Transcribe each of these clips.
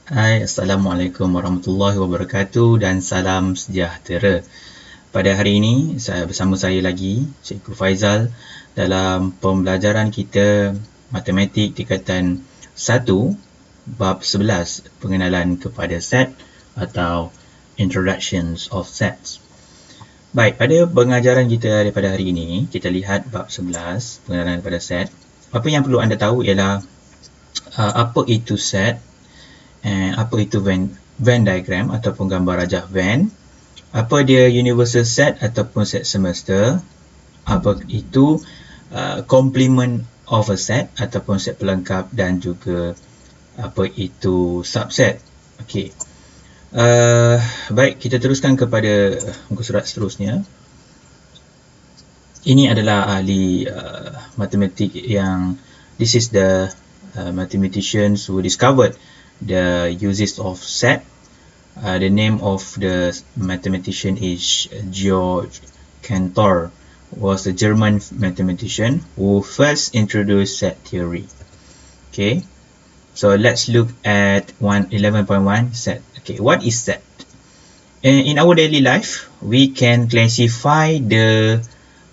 Hai, Assalamualaikum warahmatullahi wabarakatuh dan salam sejahtera. Pada hari ini, bersama saya lagi, Cikgu Faizal, dalam pembelajaran kita Matematik tingkatan 1, bab 11, pengenalan kepada set atau Introductions of Sets. Baik, pada pengajaran kita daripada hari ini, kita lihat bab 11, pengenalan kepada set. Apa yang perlu anda tahu ialah apa itu set, apa itu Venn diagram ataupun gambar rajah Venn, apa dia universal set ataupun set semester, apa itu complement of a set ataupun set pelengkap, dan juga apa itu subset. Okey. Baik, kita teruskan kepada muka surat seterusnya. Ini adalah ahli matematik yang this is the mathematicians who discovered the uses of set. The name of the mathematician is Georg Cantor, was a German mathematician who first introduced set theory. Okay, so let's look at 11.1 set. Okay, what is set? In our daily life, we can classify the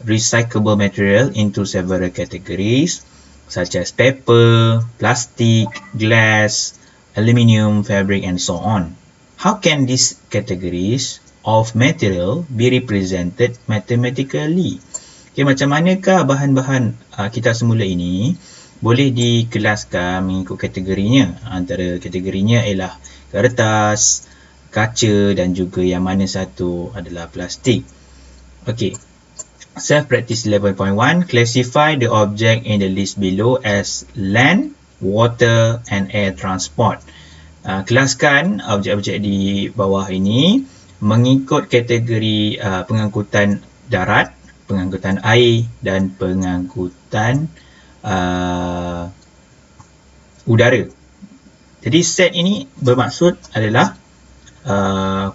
recyclable material into several categories, such as paper, plastic, glass, aluminium, fabric, and so on. How can these categories of material be represented mathematically? Okay, macam manakah bahan-bahan kita semula ini boleh dikelaskan mengikut kategorinya? Antara kategorinya ialah kertas, kaca, dan juga yang mana satu adalah plastik. Okay. Self-practice 11.1, classify the object in the list below as land, water, and air transport. Kelaskan objek-objek di bawah ini mengikut kategori pengangkutan darat, pengangkutan air, dan pengangkutan udara. Jadi set ini bermaksud adalah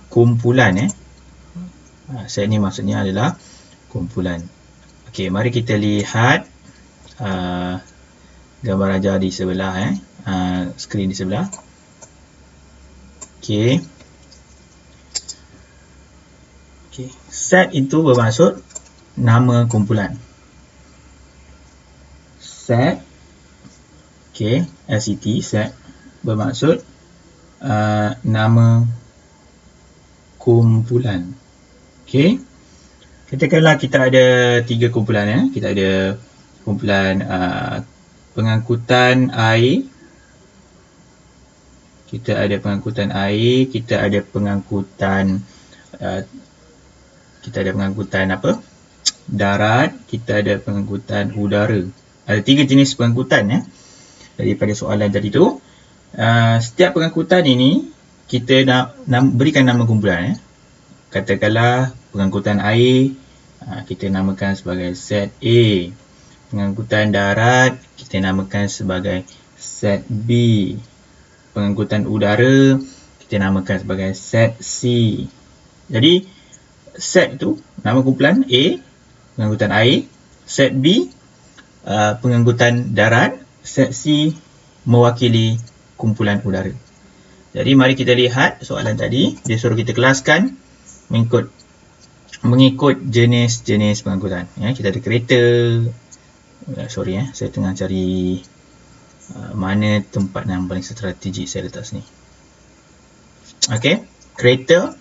kumpulan. Set ini maksudnya adalah kumpulan. Okey, mari kita lihat gambar rajah di sebelah, skrin di sebelah. Okey. Set itu bermaksud nama kumpulan. Set, SET, set bermaksud nama kumpulan. Okey. Katakanlah kita ada 3 kumpulan. Kita ada kumpulan pengangkutan air, kita ada pengangkutan darat, kita ada pengangkutan udara. Ada 3 jenis pengangkutan daripada soalan tadi tu. Setiap pengangkutan ini kita nak berikan nama kumpulan. Katakanlah pengangkutan air kita namakan sebagai set A. Pengangkutan darat kita namakan sebagai set B. Pengangkutan udara kita namakan sebagai set C. Jadi set itu nama kumpulan A, pengangkutan air, set B, pengangkutan darat, set C mewakili kumpulan udara. Jadi mari kita lihat soalan tadi, dia suruh kita kelaskan mengikut jenis-jenis pengangkutan. Kita ada kereta. Saya tengah cari mana tempat yang paling strategik saya letak sini. Okey, kereta,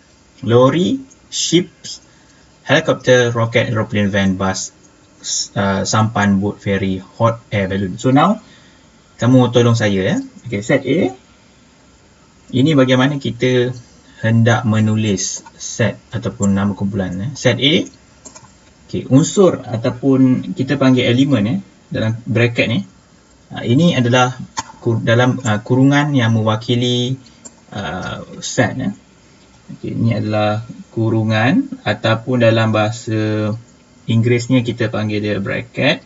lori, ships, helicopter, rocket, aeroplane, van, bus, sampan, boat, ferry, hot air balloon. So now, kamu tolong saya. Okey, set A. Ini bagaimana kita hendak menulis set ataupun nama kumpulan. Set A, unsur ataupun kita panggil elemen dalam bracket ni. Ini adalah dalam kurungan yang mewakili set. Ini adalah kurungan ataupun dalam bahasa Inggerisnya kita panggil dia bracket.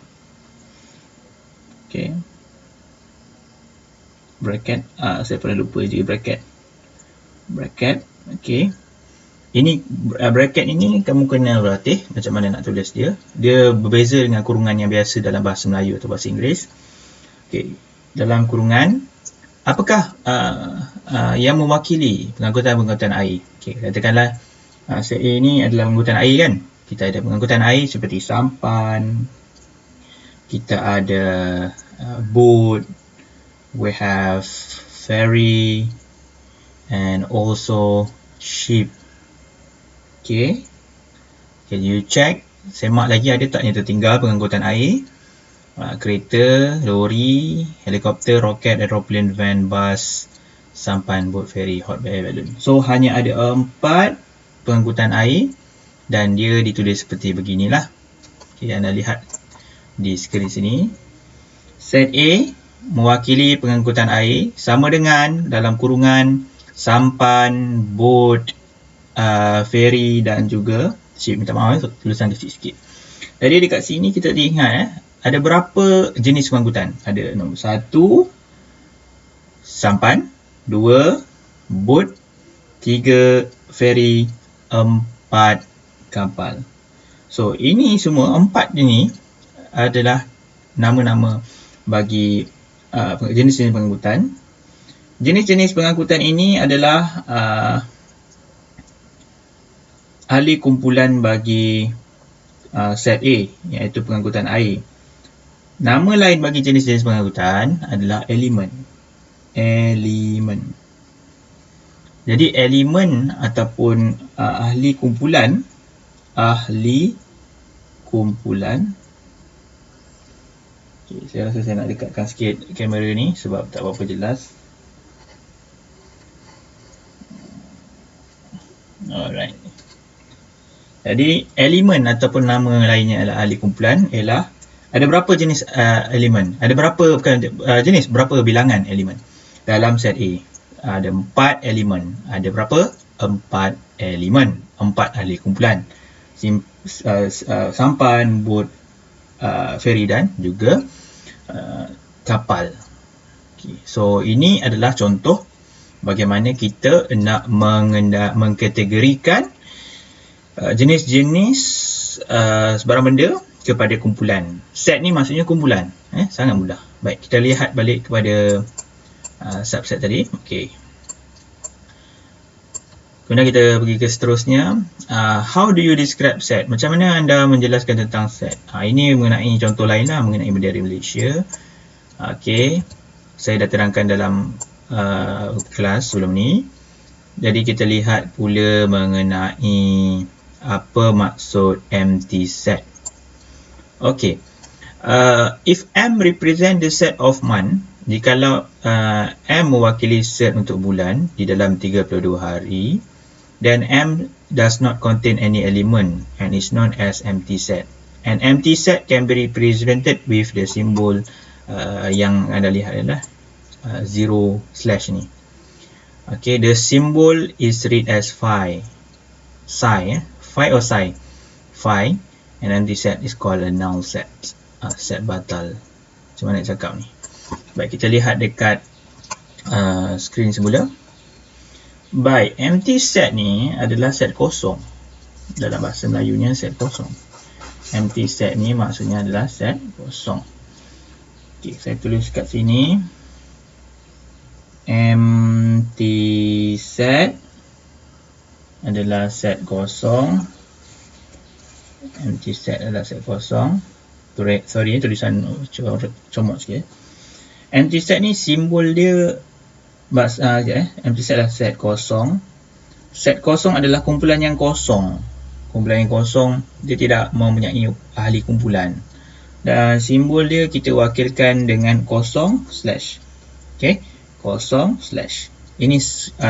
Bracket, saya pernah lupa je bracket. Ini bracket ini kamu kena berlatih macam mana nak tulis dia. Dia berbeza dengan kurungan yang biasa dalam bahasa Melayu atau bahasa Inggeris. Dalam kurungan, apakah yang mewakili pengangkutan air. Okay, katakanlah set A ni adalah pengangkutan air kan. Kita ada pengangkutan air seperti sampan, kita ada boat, we have ferry, and also ship. Okay, can you check, semak lagi ada tak yang tertinggal pengangkutan air? Kereta, lori, helikopter, roket, aeroplane, van, bus, sampan, boat, ferry, hot air balloon. So hanya ada 4 pengangkutan air dan dia ditulis seperti beginilah. Okay, anda lihat di skrin sini. Set A mewakili pengangkutan air sama dengan dalam kurungan sampan, boat, ferry dan juga ship. Minta maaf tulisan kecil sikit. Jadi dekat sini kita ingat ada berapa jenis pengangkutan? Ada nombor 1 sampan, 2 boat, 3 ferry, 4 kapal. So ini semua 4 ini adalah nama-nama bagi jenis-jenis pengangkutan. Jenis-jenis pengangkutan ini adalah ahli kumpulan bagi set A, iaitu pengangkutan air. Nama lain bagi jenis-jenis pengangkutan adalah elemen. Jadi elemen ataupun ahli kumpulan. Okay, saya rasa saya nak dekatkan sikit kamera ni sebab tak berapa jelas. Alright. Jadi elemen ataupun nama lainnya adalah ahli kumpulan ialah ada berapa jenis elemen? Ada berapa jenis, berapa bilangan elemen dalam set A? Ada 4 elemen. Ada berapa? 4 elemen. 4 ahli kumpulan. Sampan, boat, ferry dan juga kapal. Okay. So ini adalah contoh bagaimana kita nak mengkategorikan jenis-jenis sebarang benda kepada kumpulan. Set ni maksudnya kumpulan. Sangat mudah. Baik, kita lihat balik kepada subset tadi. Okey. Kemudian kita pergi ke seterusnya. How do you describe set? Macam mana anda menjelaskan tentang set? Ini mengenai contoh lain lah, mengenai bendera Malaysia. Okey. Saya dah terangkan dalam kelas sebelum ni. Jadi kita lihat pula mengenai apa maksud empty set. Okay. If M represent the set of month, jikalau M mewakili set untuk bulan di dalam 32 hari, then M does not contain any element and is known as empty set. An empty set can be represented with the symbol yang anda lihat adalah zero slash ni. Okay, the symbol is read as phi. Phi or psi? Phi. And empty set is called a null set. Set batal. Macam mana nak cakap ni? Baik, kita lihat dekat skrin semula. Baik, empty set ni adalah set kosong. Dalam bahasa Melayunya set kosong. Empty set ni maksudnya adalah set kosong. Okay, saya tulis kat sini. Empty set adalah set kosong. Empty set adalah set kosong. Sorry, tulisan comot sikit. Empty set ni simbol dia empty set adalah set kosong. Set kosong adalah kumpulan yang kosong. Kumpulan yang kosong dia tidak mempunyai ahli kumpulan. Dan simbol dia kita wakilkan dengan kosong slash. Okay, kosong slash. Ini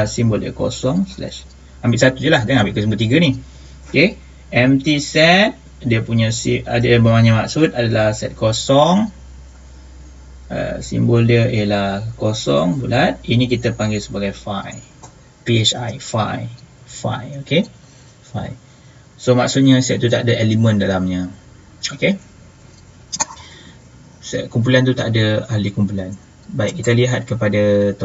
simbol dia kosong slash. Ambil satu je lah, jangan ambil ke tiga ni. Okay, empty set dia punya ada banyak maksud adalah set kosong. Simbol dia ialah kosong bulat. Ini kita panggil sebagai phi. PHI, phi. Okay, phi. So maksudnya set tu tak ada elemen dalamnya. Okay, set kumpulan tu tak ada ahli kumpulan. Baik, kita lihat kepada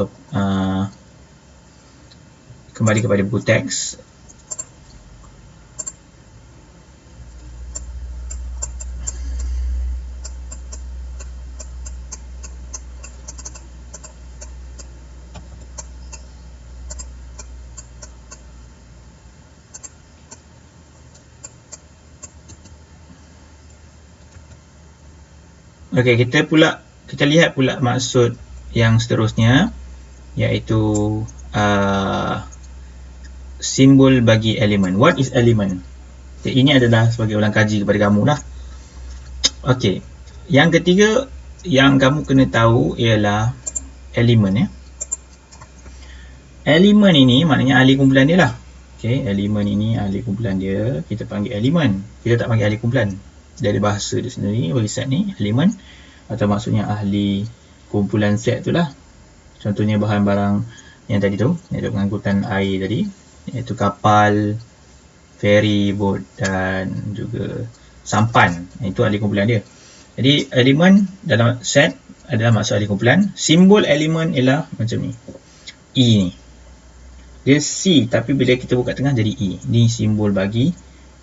kembali kepada buku teks. Okey, kita lihat pula maksud yang seterusnya, iaitu simbol bagi elemen. What is element? Okay, ini adalah sebagai ulang kaji kepada kamu lah. Okey, yang ketiga yang kamu kena tahu ialah elemen. Elemen ini maknanya ahli kumpulan dia lah. Okey, elemen ini ahli kumpulan dia, kita panggil elemen. Kita tak panggil ahli kumpulan. Dari bahasa dia sendiri bagi set ni, elemen atau maksudnya ahli kumpulan set tu lah. Contohnya bahan barang yang tadi tu, iaitu pengangkutan air tadi, iaitu kapal, feri, bot dan juga sampan. Itu ahli kumpulan dia. Jadi elemen dalam set adalah maksud ahli kumpulan. Simbol elemen ialah macam ni. E ni. Dia C tapi bila kita buka tengah jadi E. Ni simbol bagi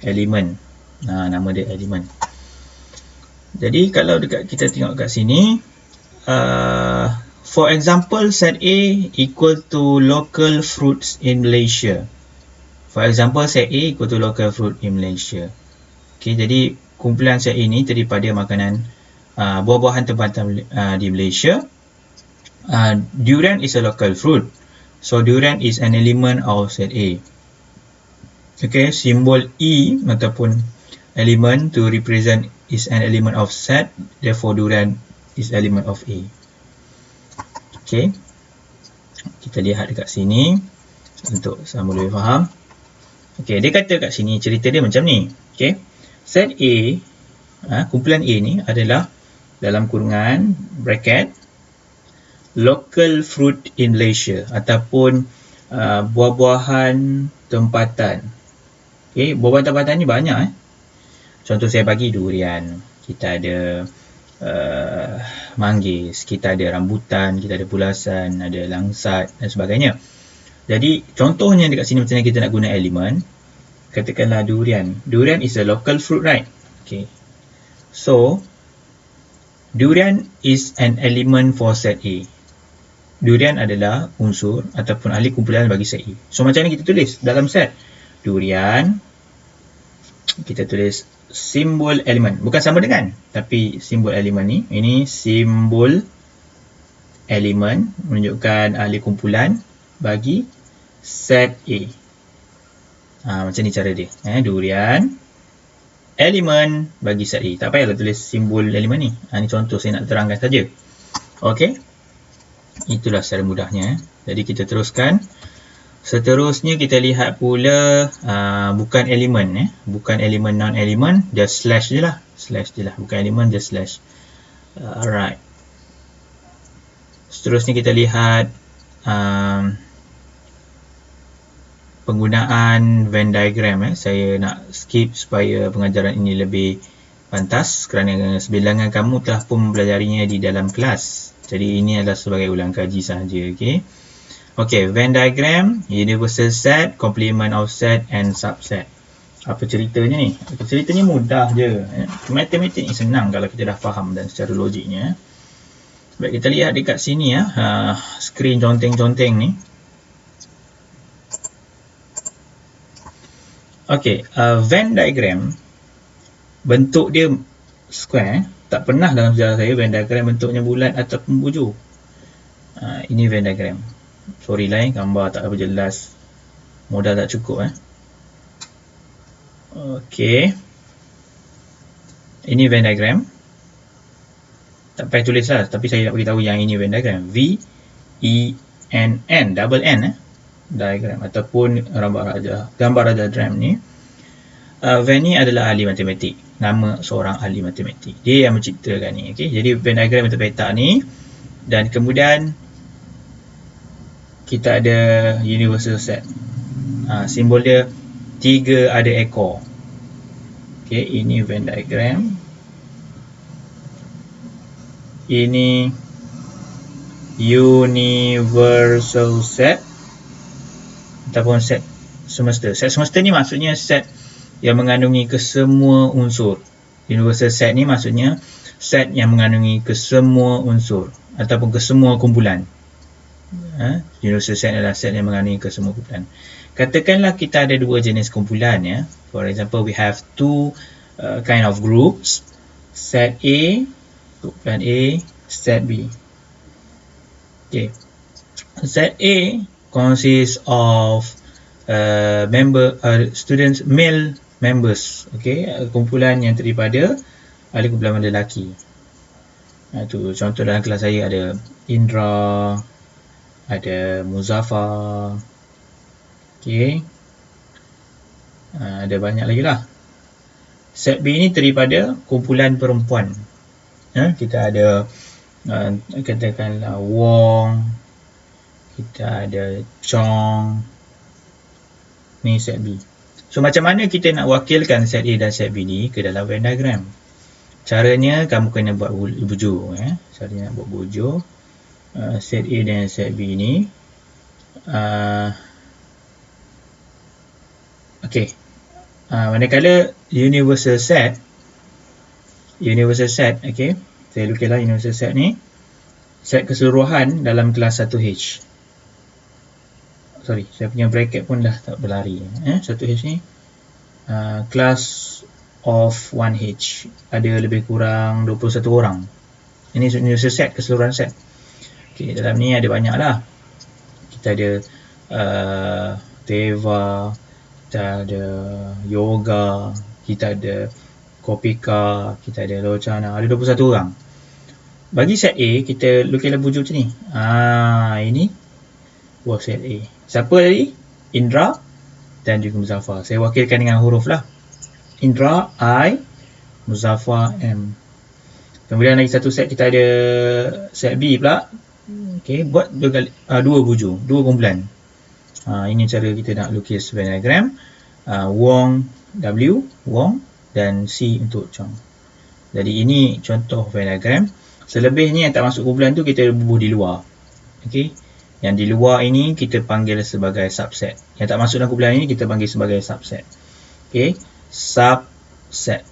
elemen. Nama dia elemen. Jadi kalau kita tengok kat sini, for example, set A equal to local fruits in Malaysia. For example, set A equal to local fruit in Malaysia. Okay, jadi kumpulan set A ini terdiri pada makanan buah-buahan tempatan di Malaysia. Durian is a local fruit. So, durian is an element of set A. Okay, simbol E ataupun element to represent is an element of set. Therefore, durian is element of A. Okay, kita lihat dekat sini untuk sama lebih faham. Okay, dia kata kat sini, cerita dia macam ni. Okay, set A, kumpulan A ni adalah dalam kurungan bracket local fruit in Malaysia ataupun buah-buahan tempatan. Okay, buah-buahan tempatan ni banyak. Contoh saya bagi durian, kita ada manggis, kita ada rambutan, kita ada pulasan, ada langsat dan sebagainya. Jadi contohnya dekat sini macam mana kita nak guna elemen. Katakanlah durian. Durian is a local fruit, right? Okay. So durian is an element for set A. Durian adalah unsur ataupun ahli kumpulan bagi set A. So macam mana kita tulis dalam set? Durian, kita tulis simbol elemen. Bukan sama dengan, tapi simbol elemen ni. Ini simbol elemen menunjukkan ahli kumpulan bagi set A. Macam ni cara dia. Durian, elemen bagi set A. Tak payahlah tulis simbol elemen ni. Ini contoh saya nak terangkan saja. Okey. Itulah secara mudahnya. Jadi kita teruskan. Seterusnya kita lihat pula bukan elemen. Bukan elemen, non-elemen. Just slash je lah. Slash je lah. Bukan elemen, just slash. Alright. Seterusnya kita lihat penggunaan Venn diagram. Saya nak skip supaya pengajaran ini lebih pantas kerana sebilangan kamu telah pun mempelajarinya di dalam kelas. Jadi ini adalah sebagai ulang kaji sahaja. Okey, Venn diagram, universal set, complement of set and subset. Apa ceritanya ni? Ceritanya mudah je. Matematik ni senang kalau kita dah faham dan secara logiknya. Baik, kita lihat dekat sini skrin conteng-conteng ni. Okey, Venn diagram bentuk dia square. Tak pernah dalam sejarah saya Venn diagram bentuknya bulat ataupun bujur. Ini Venn diagram. Sorry lah, gambar tak apa jelas. Modal tak cukup. Okey. Ini Venn diagram. Tak payah tulis lah, tapi saya nak beritahu yang ini Venn diagram. V-E-N-N, double N diagram ataupun gambar raja dram ni. Venn ni adalah ahli matematik. Nama seorang ahli matematik. Dia yang menciptakan ni. Okay? Jadi Venn diagram bentuk petak ni. Dan kemudian kita ada universal set. Simbol dia 3 ada ekor. Okay, ini Venn diagram. Ini universal set ataupun set semesta. Set semesta ni maksudnya set yang mengandungi kesemua unsur. Universal set ni maksudnya set yang mengandungi kesemua unsur ataupun kesemua kumpulan. Universal set adalah set yang mengandungi kesemua kumpulan. Katakanlah kita ada dua jenis kumpulan ya. For example, we have two kind of groups. Set A Kumpulan A, set B. Okay. Set A consists of students male members. Okay, kumpulan yang terdiri ahli kumpulan lelaki. Tu contoh dalam kelas saya ada Indra, ada Muzaffar. Okay. Ada banyak lagi lah. Set B ni daripada kumpulan perempuan. Kita ada katakanlah Wong, kita ada Chong. Ni set B. So macam mana kita nak wakilkan set A dan set B ni ke dalam Venn diagram? Caranya kamu kena buat bujur. Caranya nak buat bujur set A dan set B ni. Okay. Manakala universal set, okay, saya lukislah universal set ni, set keseluruhan dalam kelas 1H. Sorry, saya punya bracket pun dah tak berlari. 1H ni class of 1H, ada lebih kurang 21 orang. Ini universal set, keseluruhan set. Okay, dalam ni ada banyak lah. Kita ada Teva, kita ada Yoga, kita ada Kopika, kita ada Lochana, ada 21 orang. Bagi set A, kita lukislah bujur macam ni. Ini buah set A. Siapa tadi? Indra dan juga Muzaffar. Saya wakilkan dengan huruf lah. Indra I, Muzaffar M. Kemudian lagi satu set, kita ada set B pula. Okay, buat dua bujur, dua kumpulan. Ini cara kita nak lukis Venn diagram. Wong W, Wong, dan C untuk Chong. Jadi ini contoh Venn diagram. Selebihnya yang tak masuk kumpulan tu kita bubuh di luar. Okay. Yang di luar ini kita panggil sebagai subset. Yang tak masuk dalam kumpulan ini kita panggil sebagai subset. Okay. Subset.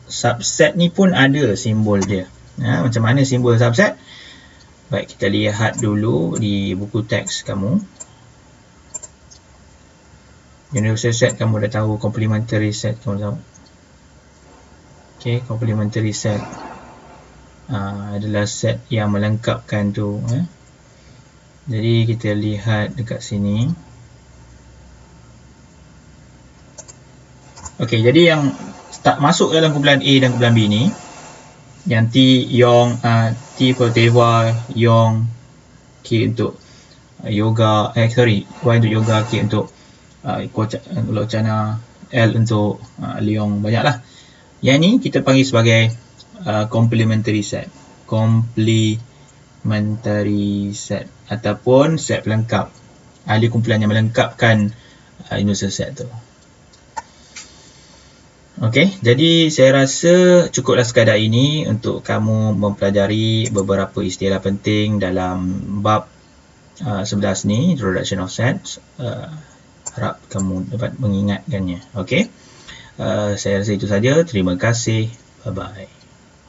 Subset ni pun ada simbol dia. Macam mana simbol subset? Baik, kita lihat dulu di buku teks kamu. Universal set kamu dah tahu, complementary set kamu tahu. Okay, complementary set adalah set yang melengkapkan tu. Jadi kita lihat dekat sini. Okay, jadi yang tak masuk dalam kumpulan A dan kumpulan B ni, yang T, Yong, T for Teva, Yong, K untuk Yoga, Y untuk Yoga, K untuk Lochana, L untuk Leong, banyaklah. Yang ni kita panggil sebagai complementary set. Complementary set ataupun set pelengkap. Ahli kumpulan yang melengkapkan universal set tu. Okey, jadi saya rasa cukuplah sekadar ini untuk kamu mempelajari beberapa istilah penting dalam bab 11 ni, introduction of sets. Harap kamu dapat mengingatkannya. Okey. Saya rasa itu saja. Terima kasih. Bye-bye.